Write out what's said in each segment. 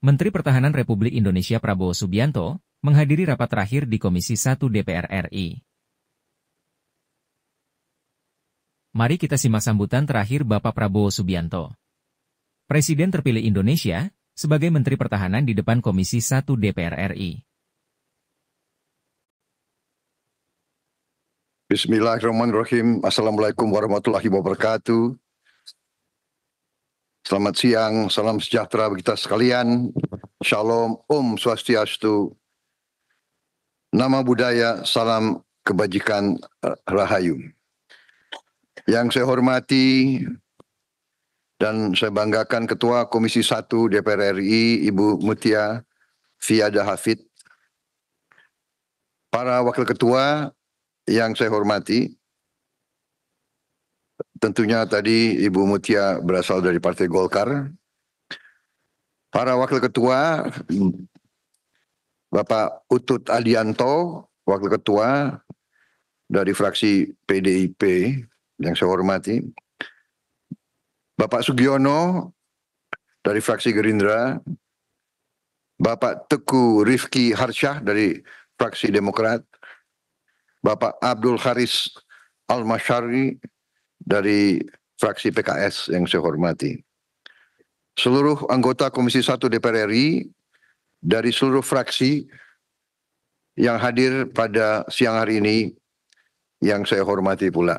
Menteri Pertahanan Republik Indonesia Prabowo Subianto menghadiri rapat terakhir di Komisi 1 DPR RI. Mari kita simak sambutan terakhir Bapak Prabowo Subianto, Presiden terpilih Indonesia, sebagai Menteri Pertahanan di depan Komisi 1 DPR RI. Bismillahirrahmanirrahim. Assalamualaikum warahmatullahi wabarakatuh. Selamat siang, salam sejahtera bagi kita sekalian. Shalom, Om Swastiastu, Nama Budaya, salam kebajikan, Rahayu. Yang saya hormati dan saya banggakan Ketua Komisi 1 DPR RI, Ibu Mutia Fiada Hafid. Para Wakil Ketua yang saya hormati, tentunya tadi Ibu Mutia berasal dari Partai Golkar. Para Wakil Ketua, Bapak Utut Adianto, Wakil Ketua dari fraksi PDIP yang saya hormati. Bapak Sugiono dari fraksi Gerindra. Bapak Teguh Rifki Harsyah dari fraksi Demokrat. Bapak Abdul Haris Al-Masyari dari fraksi PKS yang saya hormati. Seluruh anggota Komisi 1 DPR RI dari seluruh fraksi yang hadir pada siang hari ini yang saya hormati pula.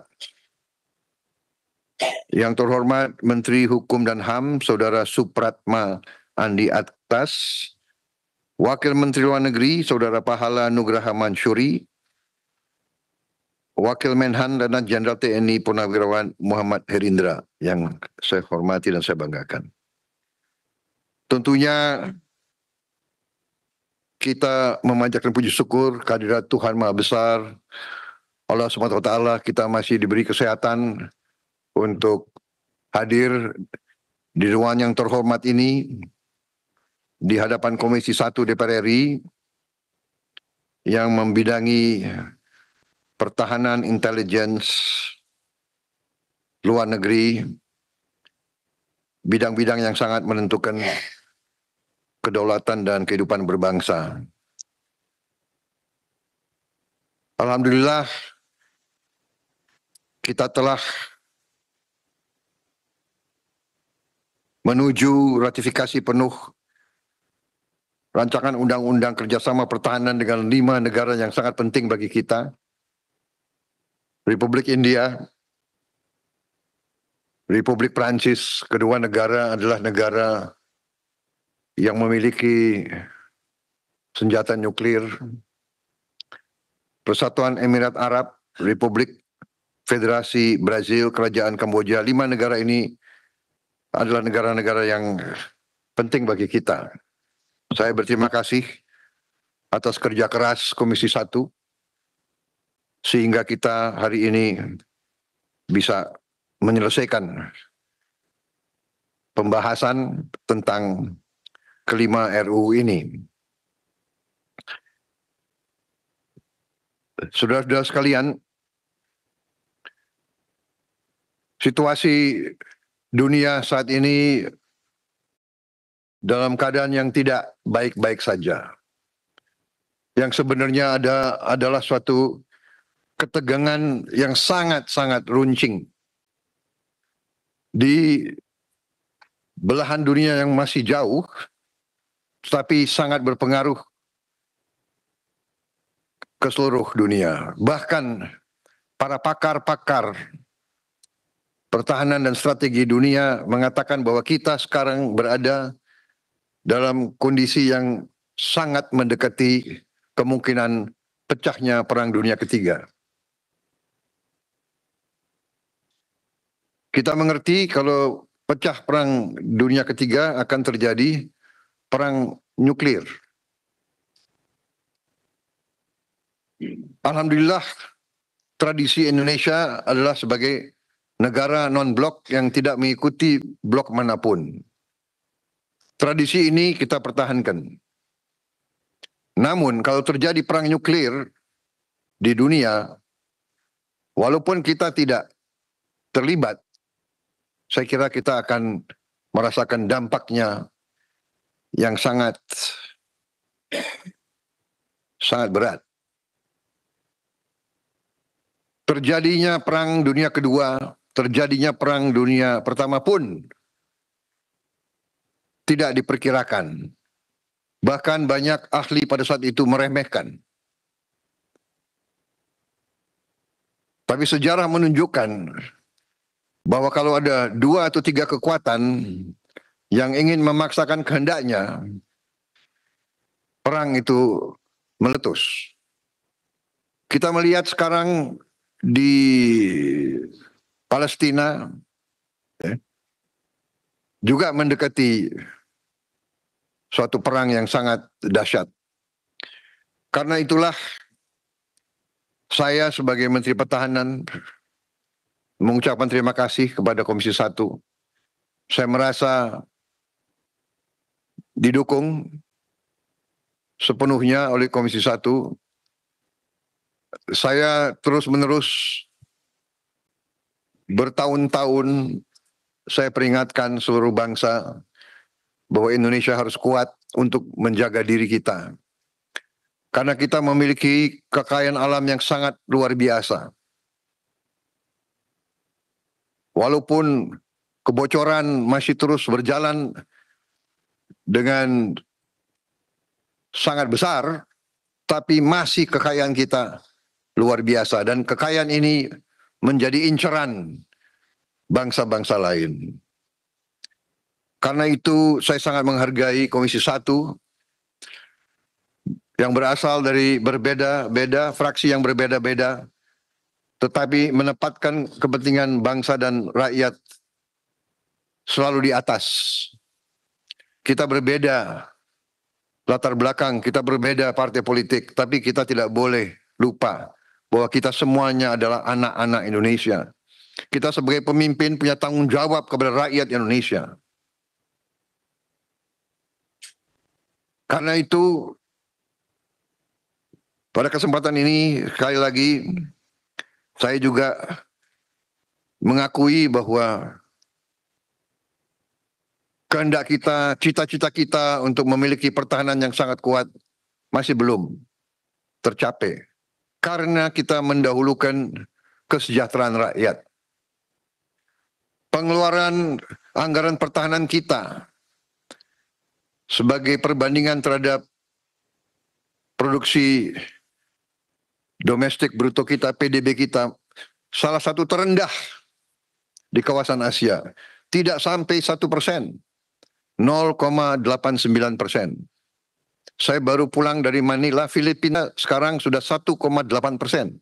Yang terhormat Menteri Hukum dan HAM, Saudara Supratma Andi Aktas, Wakil Menteri Luar Negeri, Saudara Pahala Nugraha Mansuri, Wakil Menhan dan Jenderal TNI Purnawirawan Muhammad Herindra yang saya hormati dan saya banggakan. Tentunya kita memanjatkan puji syukur kehadirat Tuhan Maha Besar, Allah SWT, kita masih diberi kesehatan untuk hadir di ruang yang terhormat ini, di hadapan Komisi 1 DPR RI yang membidangi pertahanan, intelligence, luar negeri, bidang-bidang yang sangat menentukan kedaulatan dan kehidupan berbangsa. Alhamdulillah, kita telah menuju ratifikasi penuh rancangan undang-undang kerjasama pertahanan dengan 5 negara yang sangat penting bagi kita. Republik India, Republik Prancis, kedua negara adalah negara yang memiliki senjata nuklir. Persatuan Emirat Arab, Republik Federasi Brazil, Kerajaan Kamboja, 5 negara ini adalah negara-negara yang penting bagi kita. Saya berterima kasih atas kerja keras Komisi 1, sehingga kita hari ini bisa menyelesaikan pembahasan tentang kelima RUU ini. Saudara-saudara sekalian, situasi dunia saat ini dalam keadaan yang tidak baik-baik saja. Yang sebenarnya adalah suatu ketegangan yang sangat-sangat runcing di belahan dunia yang masih jauh, tetapi sangat berpengaruh ke seluruh dunia. Bahkan para pakar-pakar pertahanan dan strategi dunia mengatakan bahwa kita sekarang berada dalam kondisi yang sangat mendekati kemungkinan pecahnya Perang Dunia Ketiga. Kita mengerti kalau pecah Perang Dunia Ketiga akan terjadi perang nuklir. Alhamdulillah, tradisi Indonesia adalah sebagai negara non-blok yang tidak mengikuti blok manapun. Tradisi ini kita pertahankan. Namun kalau terjadi perang nuklir di dunia, walaupun kita tidak terlibat, saya kira kita akan merasakan dampaknya yang sangat berat. Terjadinya Perang Dunia Kedua, terjadinya Perang Dunia Pertama pun tidak diperkirakan. Bahkan banyak ahli pada saat itu meremehkan. Tapi sejarah menunjukkan bahwa kalau ada 2 atau 3 kekuatan yang ingin memaksakan kehendaknya, perang itu meletus. Kita melihat sekarang di Palestina juga mendekati suatu perang yang sangat dahsyat. Karena itulah saya sebagai Menteri Pertahanan mengucapkan terima kasih kepada Komisi 1. Saya merasa didukung sepenuhnya oleh Komisi 1. Saya terus-menerus bertahun-tahun saya peringatkan seluruh bangsa bahwa Indonesia harus kuat untuk menjaga diri kita. Karena kita memiliki kekayaan alam yang sangat luar biasa. Walaupun kebocoran masih terus berjalan dengan sangat besar, tapi masih kekayaan kita luar biasa. Dan kekayaan ini menjadi inceran bangsa-bangsa lain. Karena itu saya sangat menghargai Komisi 1 yang berasal dari berbeda-beda, fraksi yang berbeda-beda, tetapi menempatkan kepentingan bangsa dan rakyat selalu di atas. Kita berbeda latar belakang, kita berbeda partai politik, tapi kita tidak boleh lupa bahwa kita semuanya adalah anak-anak Indonesia. Kita sebagai pemimpin punya tanggung jawab kepada rakyat Indonesia. Karena itu, pada kesempatan ini, sekali lagi, saya juga mengakui bahwa kehendak kita, cita-cita kita untuk memiliki pertahanan yang sangat kuat masih belum tercapai. Karena kita mendahulukan kesejahteraan rakyat. Pengeluaran anggaran pertahanan kita sebagai perbandingan terhadap produksi domestik bruto kita, PDB kita, salah satu terendah di kawasan Asia. Tidak sampai 1%, 0,89%. Saya baru pulang dari Manila, Filipina, sekarang sudah 1,8%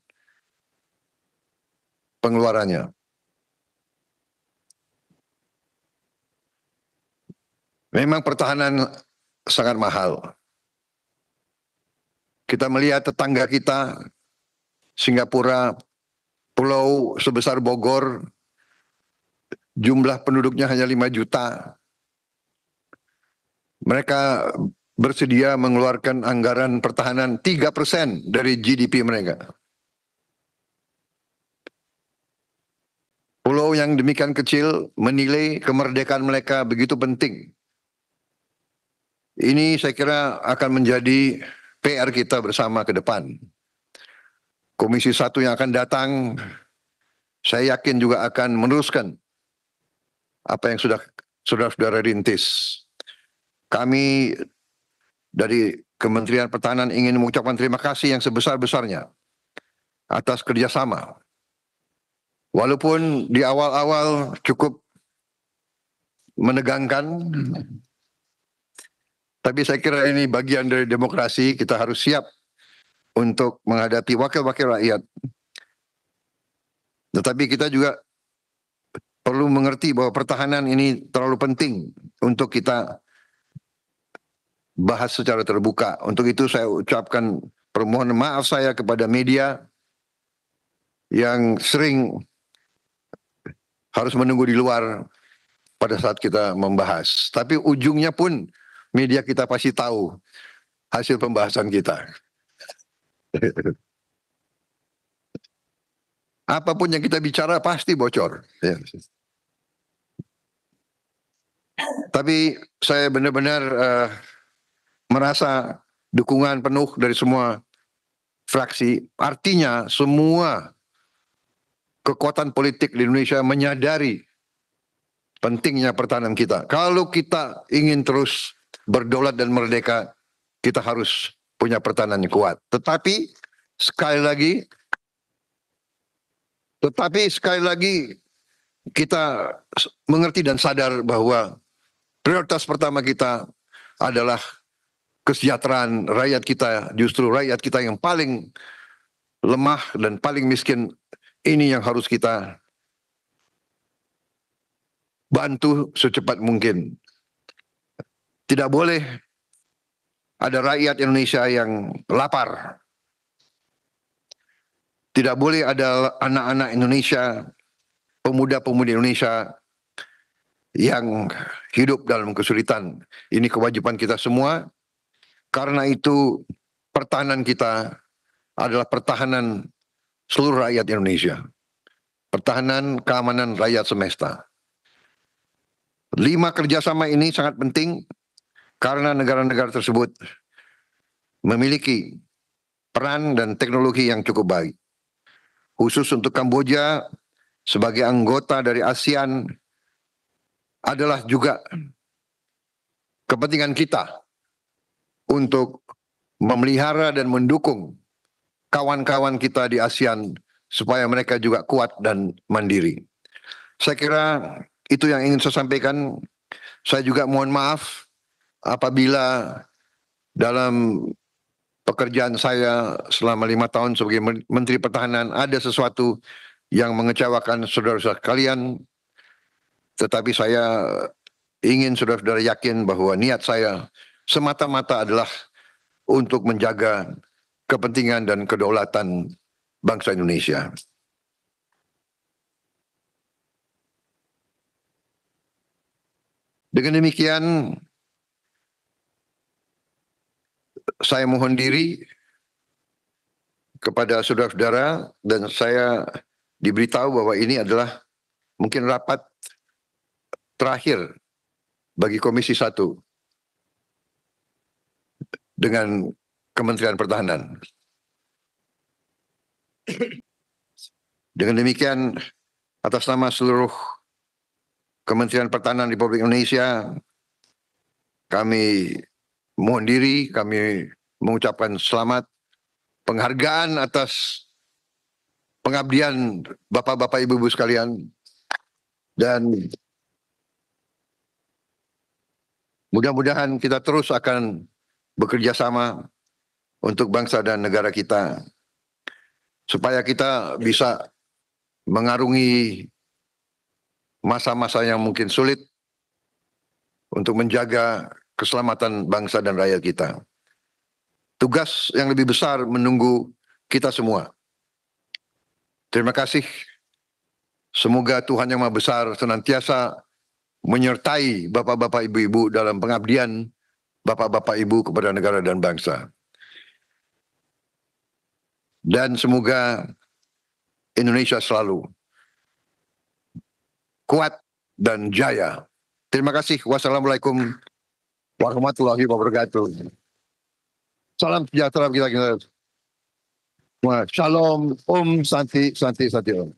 pengeluarannya. Memang pertahanan sangat mahal. Kita melihat tetangga kita, Singapura, pulau sebesar Bogor, jumlah penduduknya hanya 5 juta. Mereka bersedia mengeluarkan anggaran pertahanan 3% dari GDP mereka. Pulau yang demikian kecil menilai kemerdekaan mereka begitu penting. Ini saya kira akan menjadi PR kita bersama ke depan. Komisi 1 yang akan datang, saya yakin juga akan meneruskan apa yang sudah saudara rintis. Kami dari Kementerian Pertahanan ingin mengucapkan terima kasih yang sebesar-besarnya atas kerjasama. Walaupun di awal-awal cukup menegangkan, tapi saya kira ini bagian dari demokrasi, kita harus siap untuk menghadapi wakil-wakil rakyat. Tetapi kita juga perlu mengerti bahwa pertahanan ini terlalu penting untuk kita bahas secara terbuka. Untuk itu saya ucapkan permohonan maaf saya kepada media yang sering harus menunggu di luar pada saat kita membahas. Tapi ujungnya pun media kita pasti tahu hasil pembahasan kita. Apapun yang kita bicara pasti bocor. Ya. Tapi saya benar-benar merasa dukungan penuh dari semua fraksi. Artinya semua kekuatan politik di Indonesia menyadari pentingnya pertahanan kita. Kalau kita ingin terus berdaulat dan merdeka, kita harus punya pertahanan yang kuat. Tetapi sekali lagi kita mengerti dan sadar bahwa prioritas pertama kita adalah kesejahteraan rakyat kita. Justru rakyat kita yang paling lemah dan paling miskin, ini yang harus kita bantu secepat mungkin. Tidak boleh ada rakyat Indonesia yang lapar. Tidak boleh ada anak-anak Indonesia, pemuda-pemudi Indonesia yang hidup dalam kesulitan. Ini kewajiban kita semua. Karena itu pertahanan kita adalah pertahanan seluruh rakyat Indonesia. Pertahanan keamanan rakyat semesta. 5 kerjasama ini sangat penting karena negara-negara tersebut memiliki peran dan teknologi yang cukup baik. Khusus untuk Kamboja sebagai anggota dari ASEAN adalah juga kepentingan kita untuk memelihara dan mendukung kawan-kawan kita di ASEAN supaya mereka juga kuat dan mandiri. Saya kira itu yang ingin saya sampaikan. Saya juga mohon maaf apabila dalam pekerjaan saya selama 5 tahun sebagai Menteri Pertahanan ada sesuatu yang mengecewakan saudara-saudara sekalian, tetapi saya ingin saudara-saudara yakin bahwa niat saya semata-mata adalah untuk menjaga kepentingan dan kedaulatan bangsa Indonesia. Dengan demikian, saya mohon diri kepada saudara-saudara dan saya diberitahu bahwa ini adalah mungkin rapat terakhir bagi Komisi 1 dengan Kementerian Pertahanan. Dengan demikian, atas nama seluruh Kementerian Pertahanan Republik Indonesia, kami mohon diri, kami mengucapkan selamat, penghargaan atas pengabdian Bapak-Bapak Ibu-Ibu sekalian, dan mudah-mudahan kita terus akan bekerja sama untuk bangsa dan negara kita, supaya kita bisa mengarungi masa-masa yang mungkin sulit untuk menjaga keselamatan bangsa dan rakyat kita. Tugas yang lebih besar menunggu kita semua. Terima kasih. Semoga Tuhan Yang Maha Besar senantiasa menyertai Bapak-Bapak Ibu-Ibu dalam pengabdian Bapak-Bapak Ibu kepada negara dan bangsa. Dan semoga Indonesia selalu kuat dan jaya. Terima kasih. Wassalamualaikum warahmatullahi wabarakatuh. Salam sejahtera kita. Shalom, Om Santi, Santi, Santi Om.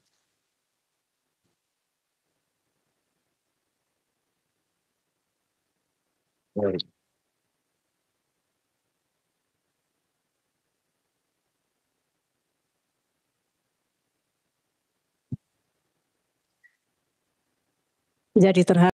Jadi terharu